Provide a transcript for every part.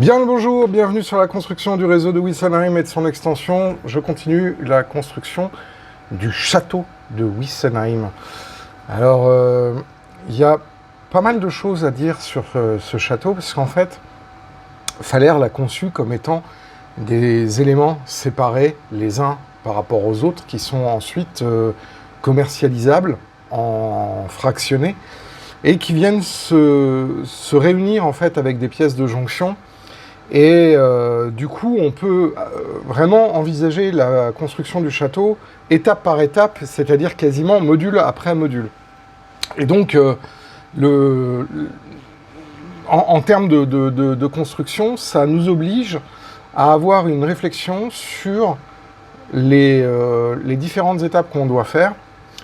Bien le bonjour, bienvenue sur la construction du réseau de Wissenheim et de son extension. Je continue la construction du château de Wissenheim. Alors, il y a pas mal de choses à dire sur ce château, parce qu'en fait, Phaler l'a conçu comme étant des éléments séparés les uns par rapport aux autres, qui sont ensuite commercialisables en fractionnés, et qui viennent se réunir en fait avec des pièces de jonction. Et du coup, on peut vraiment envisager la construction du château étape par étape, c'est-à-dire quasiment module après module. Et donc, en termes de construction, ça nous oblige à avoir une réflexion sur les différentes étapes qu'on doit faire.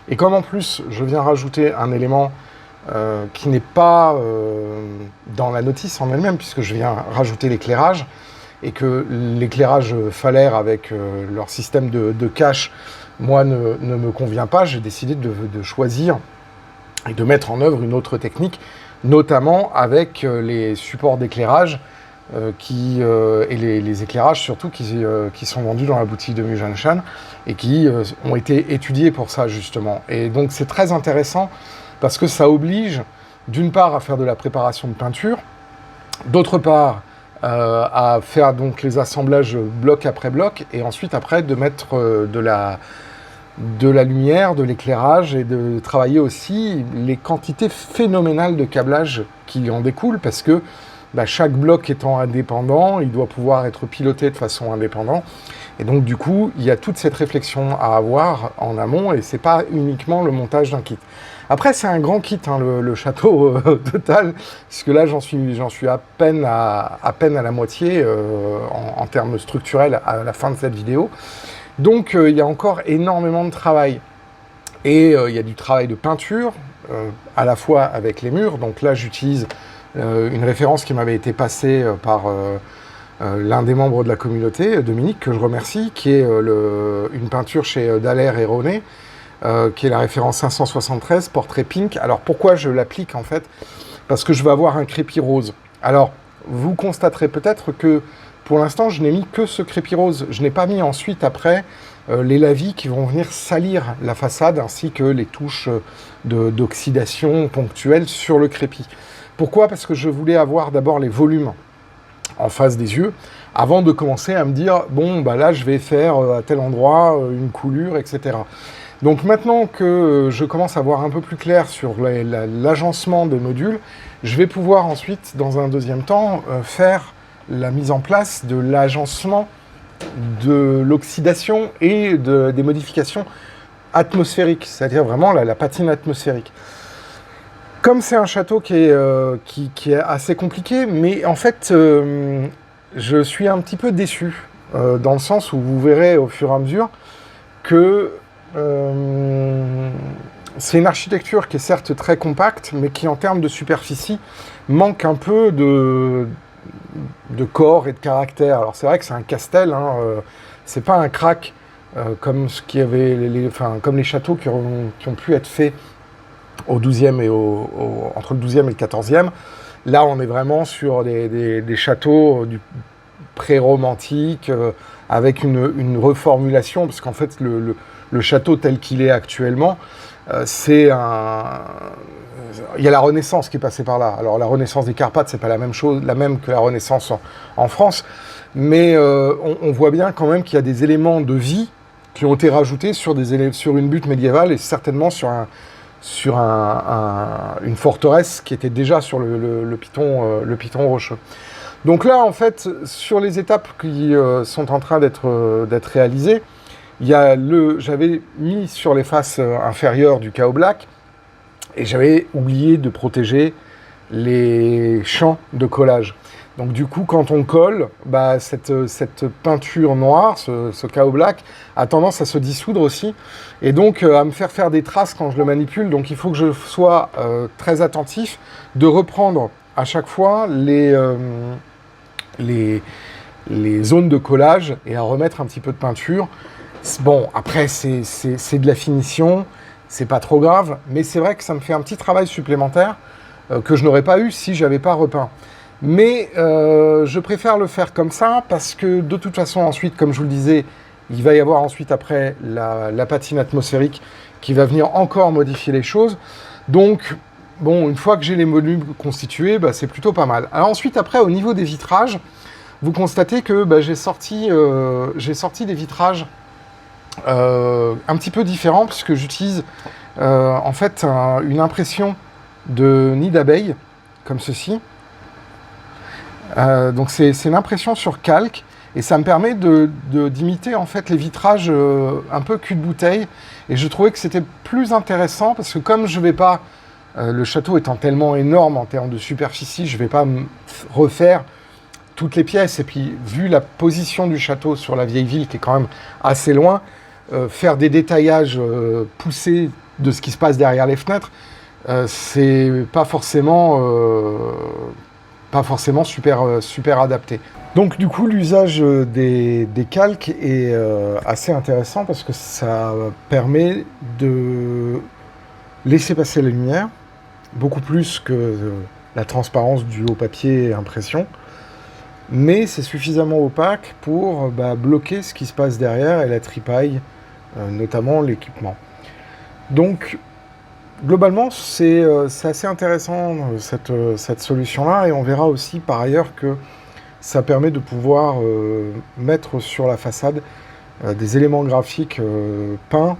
Et comme en plus, je viens rajouter un élément qui n'est pas dans la notice en elle-même, puisque je viens rajouter l'éclairage, et que l'éclairage Phaler avec leur système de cache, moi, ne me convient pas. J'ai décidé de choisir et de mettre en œuvre une autre technique, notamment avec les supports d'éclairage et les éclairages surtout qui sont vendus dans la boutique de Mujanshan et qui ont été étudiés pour ça, justement. Et donc, c'est très intéressant parce que ça oblige, d'une part, à faire de la préparation de peinture, d'autre part, à faire donc les assemblages bloc après bloc, et ensuite, après, de mettre de la lumière, de l'éclairage, et de travailler aussi les quantités phénoménales de câblage qui en découlent, parce que chaque bloc étant indépendant, il doit pouvoir être piloté de façon indépendante. Et donc, du coup, il y a toute cette réflexion à avoir en amont, et c'est pas uniquement le montage d'un kit. Après, c'est un grand kit, hein, le château total, puisque là, j'en suis à peine à la moitié en termes structurels à la fin de cette vidéo. Donc, il y a encore énormément de travail. Et il y a du travail de peinture, à la fois avec les murs. Donc là, j'utilise une référence qui m'avait été passée par l'un des membres de la communauté, Dominique, que je remercie, qui est une peinture chez Dallaire et Ronet, qui est la référence 573, portrait pink. Alors pourquoi je l'applique en fait? Parce que je vais avoir un crépi rose. Alors, vous constaterez peut-être que pour l'instant, je n'ai mis que ce crépi rose. Je n'ai pas mis ensuite, après, les lavis qui vont venir salir la façade, ainsi que les touches d'oxydation ponctuelle sur le crépi. Pourquoi? Parce que je voulais avoir d'abord les volumes en face des yeux, avant de commencer à me dire, bon, là, je vais faire à tel endroit une coulure, etc. Donc maintenant que je commence à voir un peu plus clair sur l'agencement des modules, je vais pouvoir ensuite, dans un deuxième temps, faire la mise en place de l'agencement de l'oxydation et des modifications atmosphériques, c'est-à-dire vraiment la patine atmosphérique. Comme c'est un château qui est assez compliqué, mais en fait, je suis un petit peu déçu, dans le sens où vous verrez au fur et à mesure que c'est une architecture qui est certes très compacte, mais qui en termes de superficie manque un peu de corps et de caractère. Alors c'est vrai que c'est un castel, hein, c'est pas un crack comme ce qui avait comme les châteaux qui ont pu être faits au 12e et entre le 12e et le 14e. Là, on est vraiment sur des châteaux du pré-romantique, avec une reformulation, parce qu'en fait, le château tel qu'il est actuellement, il y a la Renaissance qui est passée par là. Alors, la Renaissance des Carpates, c'est pas la même que la Renaissance en France, mais on voit bien quand même qu'il y a des éléments de vie qui ont été rajoutés sur une butte médiévale, et certainement sur une forteresse qui était déjà sur le piton rocheux. Donc là, en fait, sur les étapes qui sont en train d'être réalisées, j'avais mis sur les faces inférieures du Chaos Black, et j'avais oublié de protéger les champs de collage. Donc du coup, quand on colle, cette peinture noire, ce Chaos Black, a tendance à se dissoudre aussi, et donc à me faire des traces quand je le manipule. Donc il faut que je sois très attentif de reprendre à chaque fois les zones de collage et à remettre un petit peu de peinture. Bon, après, c'est de la finition, c'est pas trop grave, mais c'est vrai que ça me fait un petit travail supplémentaire que je n'aurais pas eu si j'avais pas repeint. Mais je préfère le faire comme ça parce que de toute façon, ensuite, comme je vous le disais, il va y avoir ensuite après la patine atmosphérique qui va venir encore modifier les choses. Donc, bon, une fois que j'ai les modules constitués, bah, c'est plutôt pas mal. Alors ensuite, après, au niveau des vitrages, vous constatez que bah, j'ai sorti des vitrages un petit peu différents puisque j'utilise en fait une impression de nid d'abeille, comme ceci. Donc c'est une impression sur calque et ça me permet d'imiter en fait les vitrages un peu cul de bouteille, et je trouvais que c'était plus intéressant parce que comme je vais pas, le château étant tellement énorme en termes de superficie, je vais pas refaire toutes les pièces, et puis vu la position du château sur la vieille ville qui est quand même assez loin, faire des détaillages poussés de ce qui se passe derrière les fenêtres, c'est pas forcément super adapté. Donc du coup, l'usage des calques est assez intéressant parce que ça permet de laisser passer la lumière, beaucoup plus que la transparence du haut papier et impression, mais c'est suffisamment opaque pour bloquer ce qui se passe derrière et la tripaille, notamment l'équipement. Donc globalement, c'est assez intéressant cette solution-là, et on verra aussi par ailleurs que ça permet de pouvoir mettre sur la façade des éléments graphiques peints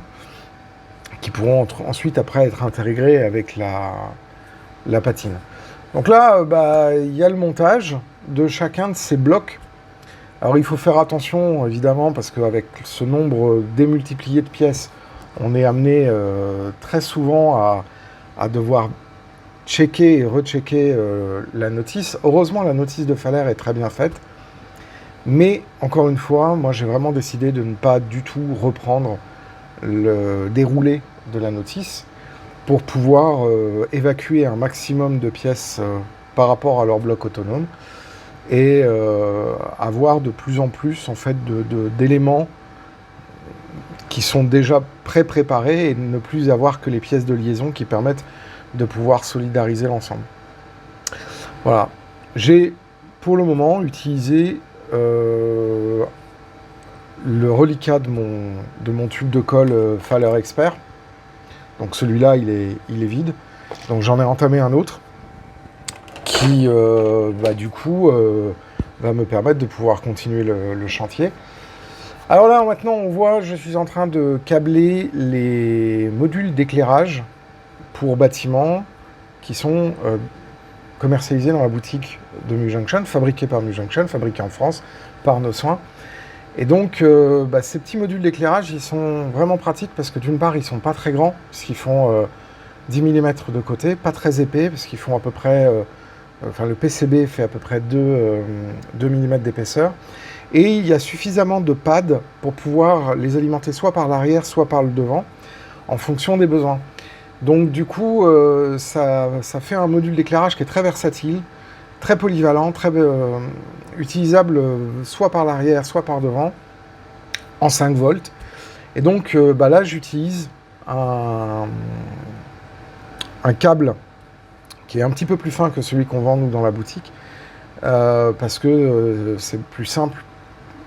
qui pourront ensuite après être intégrés avec la patine. Donc là, il y a le montage de chacun de ces blocs. Alors il faut faire attention évidemment parce qu'avec ce nombre démultiplié de pièces, on est amené très souvent à devoir checker et rechecker la notice. Heureusement, la notice de Faller est très bien faite. Mais, encore une fois, moi j'ai vraiment décidé de ne pas du tout reprendre le déroulé de la notice pour pouvoir évacuer un maximum de pièces par rapport à leur bloc autonome et avoir de plus en plus en fait, d'éléments qui sont déjà pré-préparés et ne plus avoir que les pièces de liaison qui permettent de pouvoir solidariser l'ensemble. Voilà. J'ai, pour le moment, utilisé le reliquat de mon tube de colle Faller Expert. Donc celui-là, il est vide. Donc j'en ai entamé un autre qui, du coup, va me permettre de pouvoir continuer le chantier. Alors là, maintenant, on voit, je suis en train de câbler les modules d'éclairage pour bâtiments qui sont commercialisés dans la boutique de Mujunction, fabriqués par Mujunction, fabriqués en France par Nos Soins. Et donc, ces petits modules d'éclairage, ils sont vraiment pratiques parce que d'une part, ils sont pas très grands, parce qu'ils font 10 mm de côté, pas très épais, parce qu'ils font à peu près... le PCB fait à peu près 2 mm d'épaisseur. Et il y a suffisamment de pads pour pouvoir les alimenter soit par l'arrière, soit par le devant, en fonction des besoins. Donc du coup, ça fait un module d'éclairage qui est très versatile, très polyvalent, très utilisable soit par l'arrière, soit par devant, en 5 volts. Et donc là, j'utilise un câble qui est un petit peu plus fin que celui qu'on vend nous dans la boutique, parce que c'est plus simple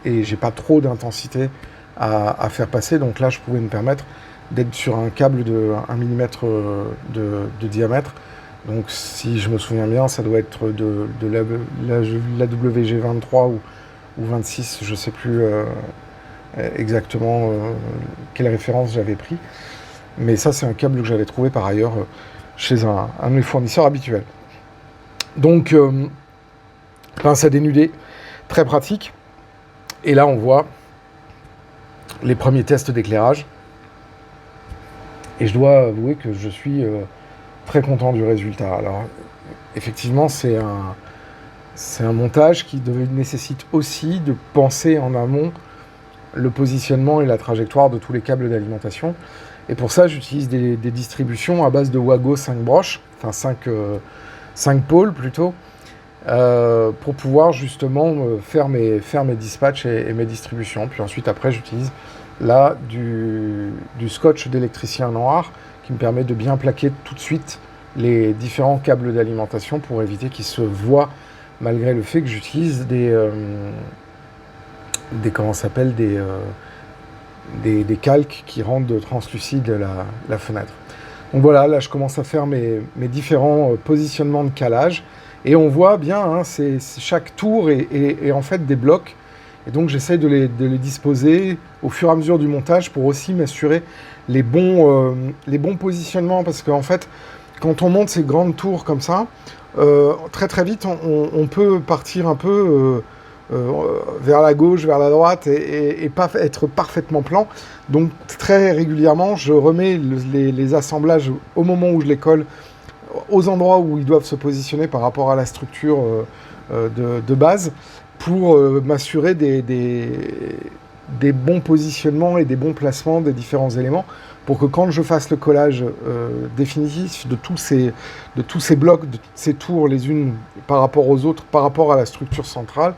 et j'ai pas trop d'intensité à faire passer. Donc là, je pouvais me permettre d'être sur un câble de 1 mm de diamètre. Donc si je me souviens bien, ça doit être de la WG23 ou 26, je sais plus exactement quelle référence j'avais pris. Mais ça, c'est un câble que j'avais trouvé par ailleurs chez un de mes fournisseurs habituels. Donc, pince à dénuder, très pratique. Et là, on voit les premiers tests d'éclairage. Et je dois avouer que je suis très content du résultat. Alors, effectivement, c'est un montage qui nécessite aussi de penser en amont le positionnement et la trajectoire de tous les câbles d'alimentation. Et pour ça, j'utilise des distributions à base de Wago 5 broches, enfin 5 pôles plutôt, pour pouvoir justement faire mes dispatchs et mes distributions. Puis ensuite, après, j'utilise là du scotch d'électricien noir qui me permet de bien plaquer tout de suite les différents câbles d'alimentation pour éviter qu'ils se voient malgré le fait que j'utilise comment ça s'appelle, des calques qui rendent translucide la fenêtre. Donc voilà, là je commence à faire mes différents positionnements de calage, et on voit bien, hein, chaque tour est en fait des blocs, et donc j'essaye de les disposer au fur et à mesure du montage pour aussi m'assurer les bons positionnements, parce qu'en fait, quand on monte ces grandes tours comme ça, très très vite on peut partir un peu vers la gauche, vers la droite, et pas être parfaitement plan. Donc très régulièrement, je remets les assemblages au moment où je les colle, aux endroits où ils doivent se positionner par rapport à la structure de base, pour m'assurer des bons positionnements et des bons placements des différents éléments, pour que quand je fasse le collage définitif de tous ces blocs, de toutes ces tours, les unes par rapport aux autres, par rapport à la structure centrale,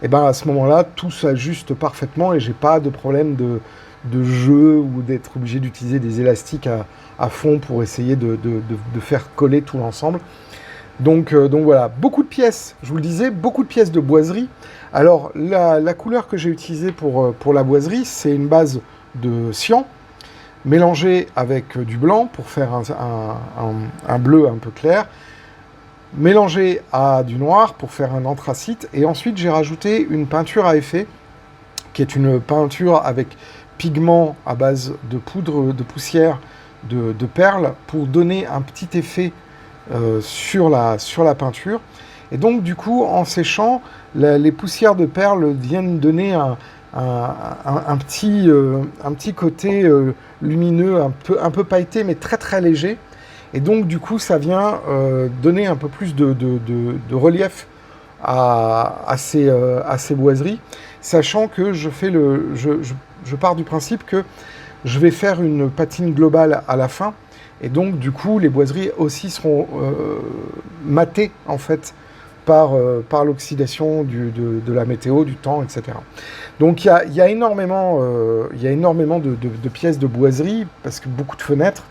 et ben à ce moment-là, tout s'ajuste parfaitement et j'ai pas de problème de jeu ou d'être obligé d'utiliser des élastiques à fond pour essayer de faire coller tout l'ensemble. Donc voilà, beaucoup de pièces, je vous le disais, beaucoup de pièces de boiserie. Alors la couleur que j'ai utilisée pour la boiserie, c'est une base de cyan, mélangé avec du blanc pour faire un bleu un peu clair, mélangé à du noir pour faire un anthracite, et ensuite j'ai rajouté une peinture à effet, qui est une peinture avec pigment à base de poudre de poussière de perles, pour donner un petit effet sur la peinture. Et donc du coup, en séchant, les poussières de perles viennent donner un petit côté lumineux, un peu pailleté, mais très très léger. Et donc du coup, ça vient donner un peu plus de relief à ces boiseries, sachant que je pars du principe que je vais faire une patine globale à la fin, et donc du coup, les boiseries aussi seront matées en fait par l'oxydation de la météo, du temps, etc. Donc il y a énormément de pièces de boiserie, parce que beaucoup de fenêtres,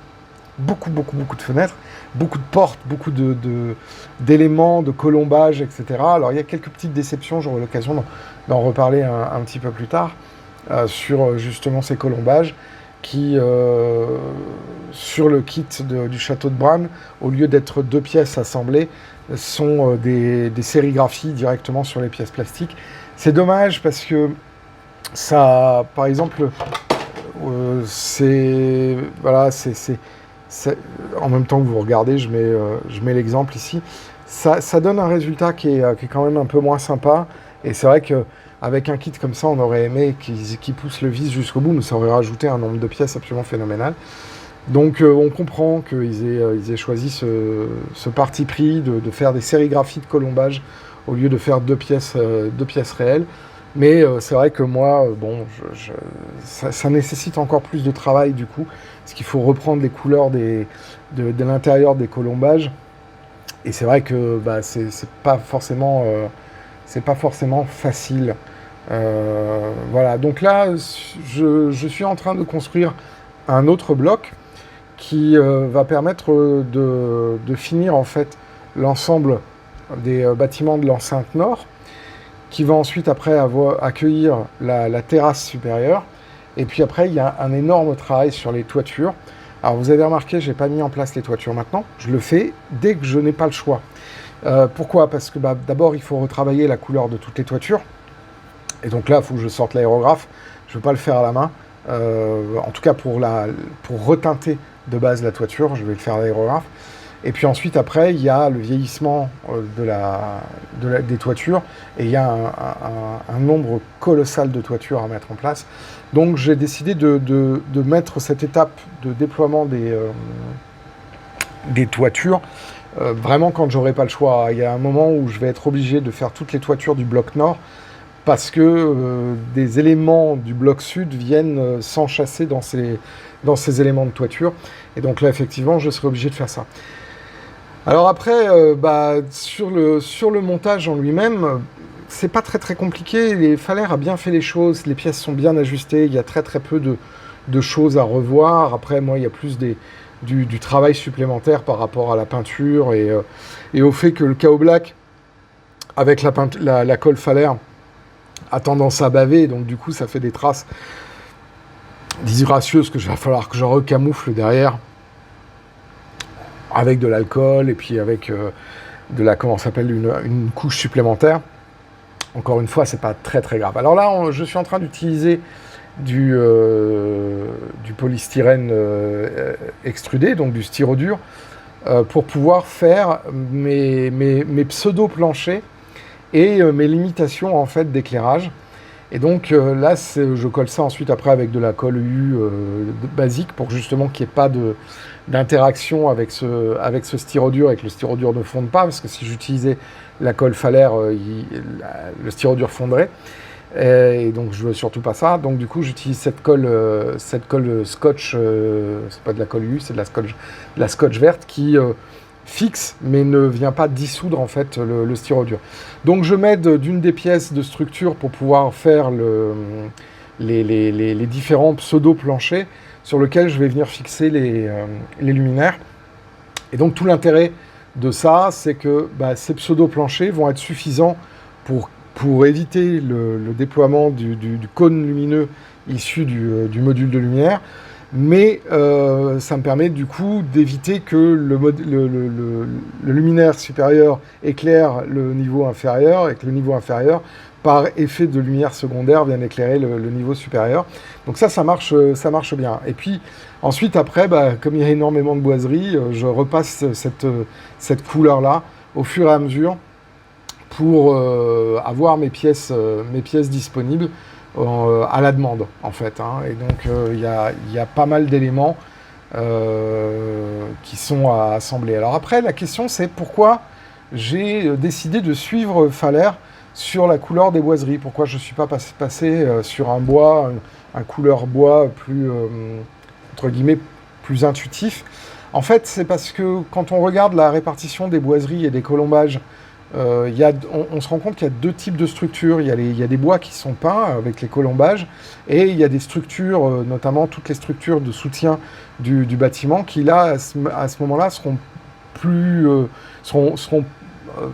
beaucoup de fenêtres, beaucoup de portes, beaucoup d'éléments, de colombage, etc. Alors il y a quelques petites déceptions, j'aurai l'occasion d'en reparler un petit peu plus tard, sur justement ces colombages, qui, sur le kit du château de Bran, au lieu d'être 2 pièces assemblées, sont des sérigraphies directement sur les pièces plastiques. C'est dommage parce que ça, par exemple, en même temps que vous regardez, je mets l'exemple ici, ça donne un résultat qui est quand même un peu moins sympa, et c'est vrai qu'avec un kit comme ça, on aurait aimé qu'ils poussent le vis jusqu'au bout, mais ça aurait rajouté un nombre de pièces absolument phénoménal. Donc on comprend qu'ils aient choisi ce parti pris de faire des sérigraphies de colombage au lieu de faire 2 pièces réelles. Mais c'est vrai que moi, ça nécessite encore plus de travail du coup, parce qu'il faut reprendre les couleurs de l'intérieur des colombages. Et c'est vrai que c'est pas forcément facile. Voilà, donc là, je suis en train de construire un autre bloc qui va permettre de finir en fait l'ensemble des bâtiments de l'enceinte nord, qui va ensuite après accueillir la terrasse supérieure. Et puis après, il y a un énorme travail sur les toitures. Alors vous avez remarqué, je n'ai pas mis en place les toitures maintenant. Je le fais dès que je n'ai pas le choix. Pourquoi ? Parce que d'abord, il faut retravailler la couleur de toutes les toitures. Et donc là, il faut que je sorte l'aérographe. Je ne veux pas le faire à la main. En tout cas, pour reteinter de base la toiture, je vais le faire à l'aérographe. Et puis ensuite, après, il y a le vieillissement des toitures, et il y a un nombre colossal de toitures à mettre en place. Donc j'ai décidé de mettre cette étape de déploiement des toitures vraiment quand j'aurai pas le choix. Il y a un moment où je vais être obligé de faire toutes les toitures du bloc nord, parce que des éléments du bloc sud viennent s'enchasser dans ces éléments de toiture. Et donc là, effectivement, je serai obligé de faire ça. Alors après, sur le montage en lui-même, c'est pas très compliqué. Faller a bien fait les choses, les pièces sont bien ajustées, il y a très peu de choses à revoir. Après, moi, il y a plus du travail supplémentaire par rapport à la peinture et au fait que le Chaos Black avec la colle falaire, a tendance à baver, donc du coup ça fait des traces disgracieuses que va falloir que je recamoufle derrière avec de l'alcool et puis avec comment ça s'appelle, une couche supplémentaire. Encore une fois, c'est pas très très grave. Alors là, je suis en train d'utiliser du polystyrène extrudé, donc du styrodure, pour pouvoir faire mes pseudo-planchers et mes limitations en fait d'éclairage. Et donc là, je colle ça ensuite après avec de la colle U basique pour justement qu'il n'y ait pas d'interaction avec ce styrodure et que le styrodure ne fonde pas, parce que si j'utilisais la colle falaire, le styrodure fondrait. Et donc je veux surtout pas ça. Donc du coup j'utilise cette colle scotch, c'est pas de la colle U, c'est de la scotch verte qui fixe mais ne vient pas dissoudre en fait le styrodure. Donc je m'aide d'une des pièces de structure pour pouvoir faire les différents pseudo-planchers sur lesquels je vais venir fixer les luminaires. Et donc tout l'intérêt de ça, c'est que ces pseudo-planchers vont être suffisants pour éviter le déploiement du cône lumineux issu du module de lumière, mais ça me permet du coup d'éviter que le luminaire supérieur éclaire le niveau inférieur et que le niveau inférieur, par effet de lumière secondaire, vienne éclairer le niveau supérieur. Donc ça marche bien. Et puis ensuite, après, comme il y a énormément de boiserie, je repasse cette couleur-là au fur et à mesure pour avoir mes pièces disponibles à la demande, en fait. Et donc, il y a pas mal d'éléments qui sont à assembler. Alors après, la question, c'est pourquoi j'ai décidé de suivre Falaire sur la couleur des boiseries. Pourquoi je ne suis pas passé sur un bois, un couleur bois plus, entre guillemets, plus intuitif. En fait, c'est parce que quand on regarde la répartition des boiseries et des colombages, on se rend compte qu'il y a deux types de structures. Il y a des bois qui sont peints avec les colombages, et il y a des structures, notamment toutes les structures de soutien du bâtiment, qui là, à ce moment-là, seront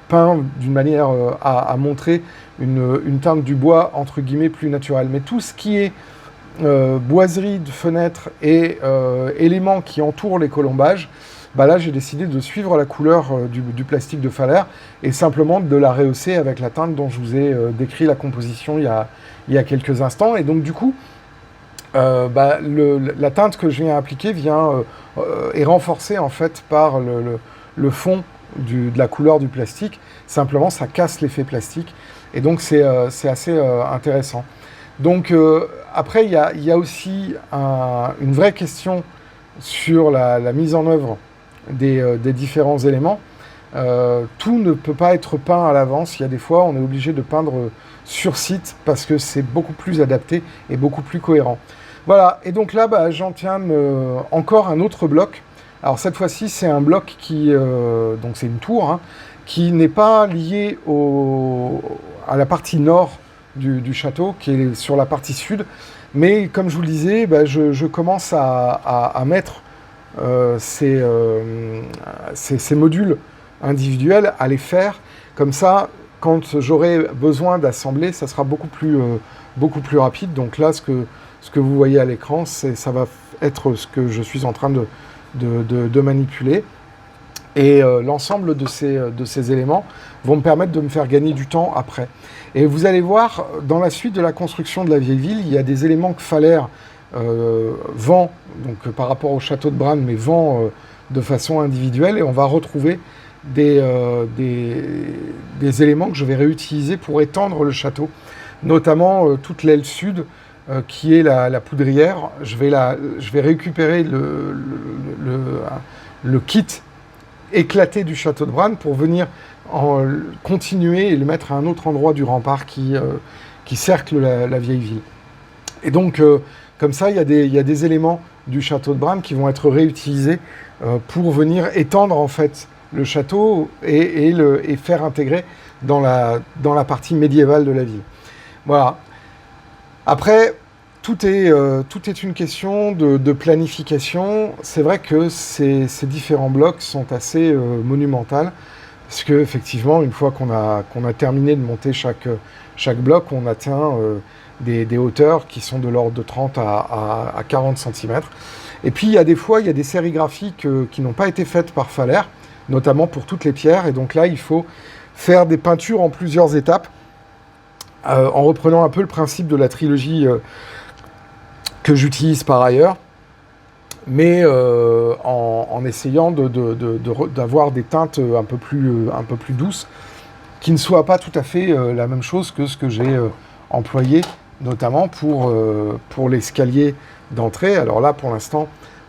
peints d'une manière à montrer une teinte du bois, entre guillemets, plus naturelle. Mais tout ce qui est boiserie de fenêtres et éléments qui entourent les colombages, là j'ai décidé de suivre la couleur du plastique de Falaire et simplement de la rehausser avec la teinte dont je vous ai décrit la composition il y a quelques instants. Et donc du coup, la teinte que je viens appliquer est renforcée en fait par le fond de la couleur du plastique. Simplement, ça casse l'effet plastique et donc c'est assez intéressant. Donc après, il y a aussi une vraie question sur la mise en œuvre des différents éléments. Tout ne peut pas être peint à l'avance. Il y a des fois, on est obligé de peindre sur site parce que c'est beaucoup plus adapté et beaucoup plus cohérent. Voilà, et donc là, j'entame encore un autre bloc. Alors cette fois-ci, c'est un bloc donc c'est une tour, qui n'est pas lié à la partie nord du château, qui est sur la partie sud. Mais comme je vous le disais, je commence à mettre ces modules individuels, à les faire. Comme ça, quand j'aurai besoin d'assembler, ça sera beaucoup plus rapide. Donc là, ce que vous voyez à l'écran, ça va être ce que je suis en train de manipuler. Et l'ensemble de ces éléments vont me permettre de me faire gagner du temps après. Et vous allez voir, dans la suite de la construction de la vieille ville, il y a des éléments que Falaire vend, donc par rapport au château de Bran, mais vend de façon individuelle. Et on va retrouver des éléments que je vais réutiliser pour étendre le château, notamment toute l'aile sud, qui est la poudrière. Je vais récupérer le kit éclaté du château de Bran pour venir continuer et le mettre à un autre endroit du rempart qui cercle la vieille ville. Et donc, comme ça, il y a des éléments du château de Bran qui vont être réutilisés pour venir étendre en fait le château et faire intégrer dans la partie médiévale de la ville. Voilà. Après, tout est une question de planification. C'est vrai que ces différents blocs sont assez monumentaux. parce que effectivement, une fois qu'on a terminé de monter chaque bloc, on atteint des hauteurs qui sont de l'ordre de 30 à 40 cm. Et puis il y a des fois, il y a des sérigraphies qui n'ont pas été faites par Faller, notamment pour toutes les pierres, et donc là il faut faire des peintures en plusieurs étapes, en reprenant un peu le principe de la trilogie que j'utilise par ailleurs, mais en essayant d'avoir des teintes un peu plus douces, qui ne soient pas tout à fait la même chose que ce que j'ai employé, notamment pour l'escalier d'entrée. Alors là, pour l'instant,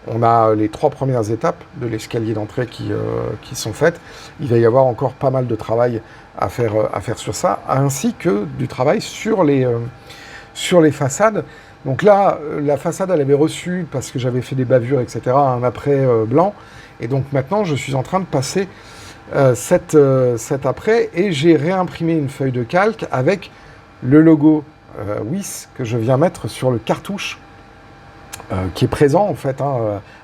on a les 3 premières étapes de l'escalier d'entrée qui sont faites. Il va y avoir encore pas mal de travail à faire sur ça, ainsi que du travail sur les façades. Donc là, la façade, elle avait reçu, parce que j'avais fait des bavures, etc., un après blanc. Et donc maintenant, je suis en train de passer cet après, et j'ai réimprimé une feuille de calque avec le logo WIS que je viens mettre sur le cartouche qui est présent en fait.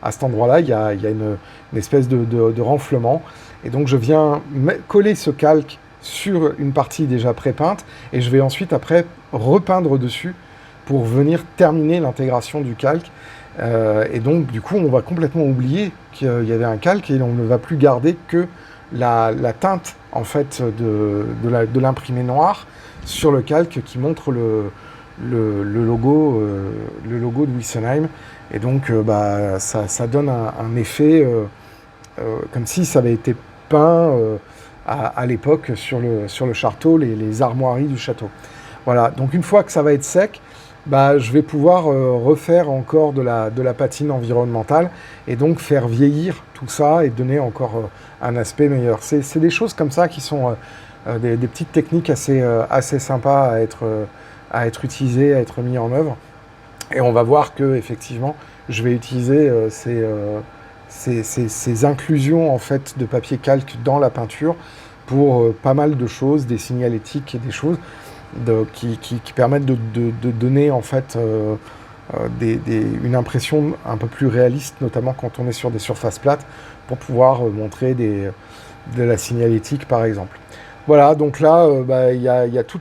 À cet endroit-là, il y a une espèce de renflement. Et donc je viens coller ce calque sur une partie déjà pré-peinte, et je vais ensuite après repeindre dessus pour venir terminer l'intégration du calque. Et donc du coup, on va complètement oublier qu'il y avait un calque, et on ne va plus garder que la teinte en fait de l'imprimé noir sur le calque qui montre le logo de Wüstenheim. Et donc ça donne un effet comme si ça avait été peint à l'époque sur le château, les armoiries du château. Voilà, donc une fois que ça va être sec, je vais pouvoir refaire encore de la patine environnementale, et donc faire vieillir tout ça et donner encore un aspect meilleur. C'est des choses comme ça qui sont des petites techniques assez sympas à être utilisées, à être mis en œuvre. Et on va voir que effectivement, je vais utiliser ces inclusions en fait de papier calque dans la peinture pour pas mal de choses, des signalétiques et des choses qui permettent de donner en fait une impression un peu plus réaliste, notamment quand on est sur des surfaces plates, pour pouvoir montrer de la signalétique par exemple. Voilà, donc là il y a tout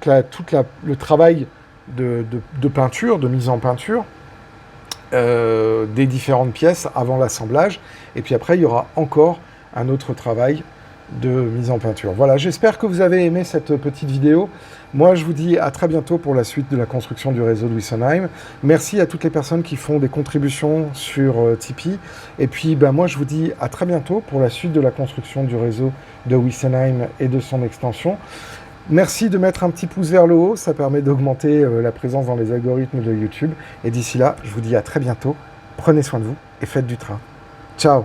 le travail de peinture, de mise en peinture des différentes pièces avant l'assemblage, et puis après il y aura encore un autre travail de mise en peinture. Voilà, j'espère que vous avez aimé cette petite vidéo. Moi, je vous dis à très bientôt pour la suite de la construction du réseau de Wüstenheim. Merci à toutes les personnes qui font des contributions sur Tipeee. Et puis, moi, je vous dis à très bientôt pour la suite de la construction du réseau de Wüstenheim et de son extension. Merci de mettre un petit pouce vers le haut, ça permet d'augmenter la présence dans les algorithmes de YouTube. Et d'ici là, je vous dis à très bientôt. Prenez soin de vous et faites du train. Ciao!